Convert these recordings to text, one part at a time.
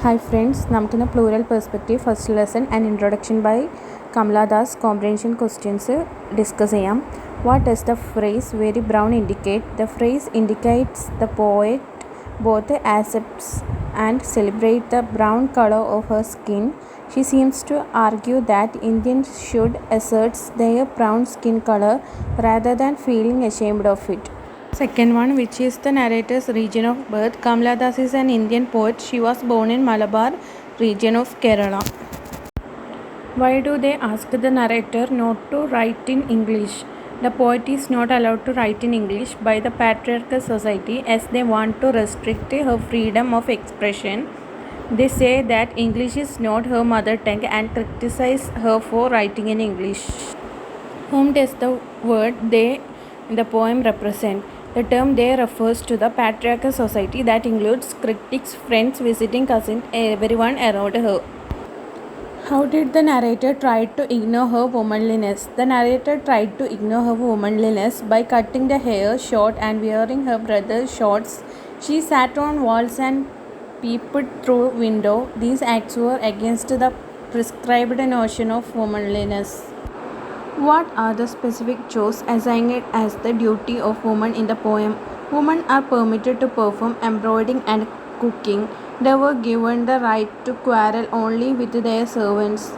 Hi friends, നമുക്കിന്ന് plural perspective first lesson and introduction by Kamala Das comprehension questions discuss ചെയ്യാം. What does the phrase very brown indicate? The phrase indicates the poet both accepts and celebrates the brown color of her skin. She seems to argue that Indians should assert their brown skin color rather than feeling ashamed of it. Second one, which is the narrator's region of birth? Kamala Das is an Indian poet. She was born in Malabar region of Kerala. Why do they ask the narrator not to write in English? The poet is not allowed to write in English by the patriarchal society as they want to restrict her freedom of expression. They say that English is not her mother tongue and criticize her for writing in English. Whom does the word they in the poem represent? The term they refers to the patriarchal society that includes critics, friends, visiting cousins, everyone around her. How did the narrator try to ignore her womanliness? The narrator tried to ignore her womanliness by cutting the hair short and wearing her brother's shorts. She sat on walls and peeped through window. These acts were against the prescribed notion of womanliness. What are the specific chores assigned as the duty of women in the poem? Women are permitted to perform embroidering and cooking. They were given the right to quarrel only with their servants.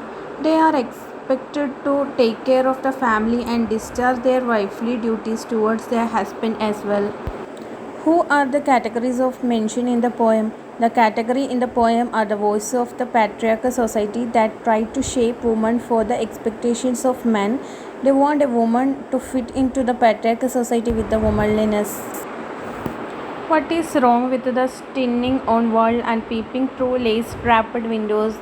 They are expected to take care of the family and discharge their wifely duties towards their husband as well. Who are the categories of mention in the poem? The category in the poem are the voices of the patriarchal society that try to shape women for the expectations of men. They want a woman to fit into the patriarchal society with the womanliness. What is wrong with the stinning on wall and peeping through lace-wrapped windows?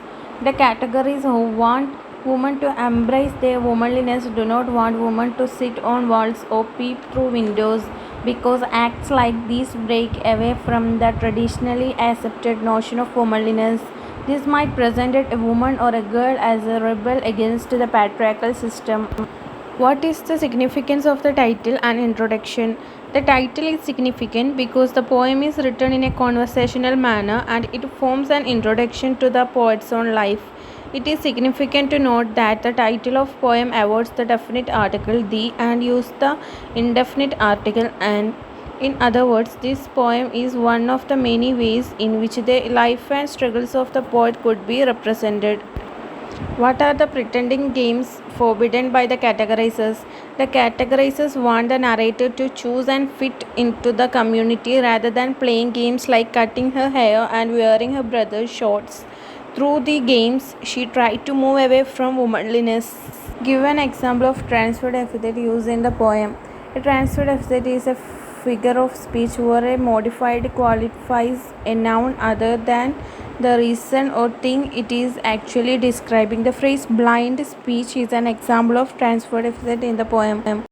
The categories who want women to embrace their womanliness do not want women to sit on walls or peep through windows, because acts like these break away from the traditionally accepted notion of womanliness. This might present a woman or a girl as a rebel against the patriarchal system. What is the significance of the title and introduction? The title is significant because the poem is written in a conversational manner and it forms an introduction to the poet's own life. It is significant to note that the title of poem avoids the definite article the and uses the indefinite article an. In other words, this poem is one of the many ways in which the life and struggles of the poet could be represented. What are the pretending games forbidden by the categorizers? The categorizers want the narrator to choose and fit into the community rather than playing games like cutting her hair and wearing her brother's shorts. Through the games, she tried to move away from womanliness. Give an example of transferred epithet used in the poem. A transferred epithet is a figure of speech where a modified qualifies a noun other than the reason or thing it is actually describing. The phrase blind speech is an example of transferred epithet in the poem.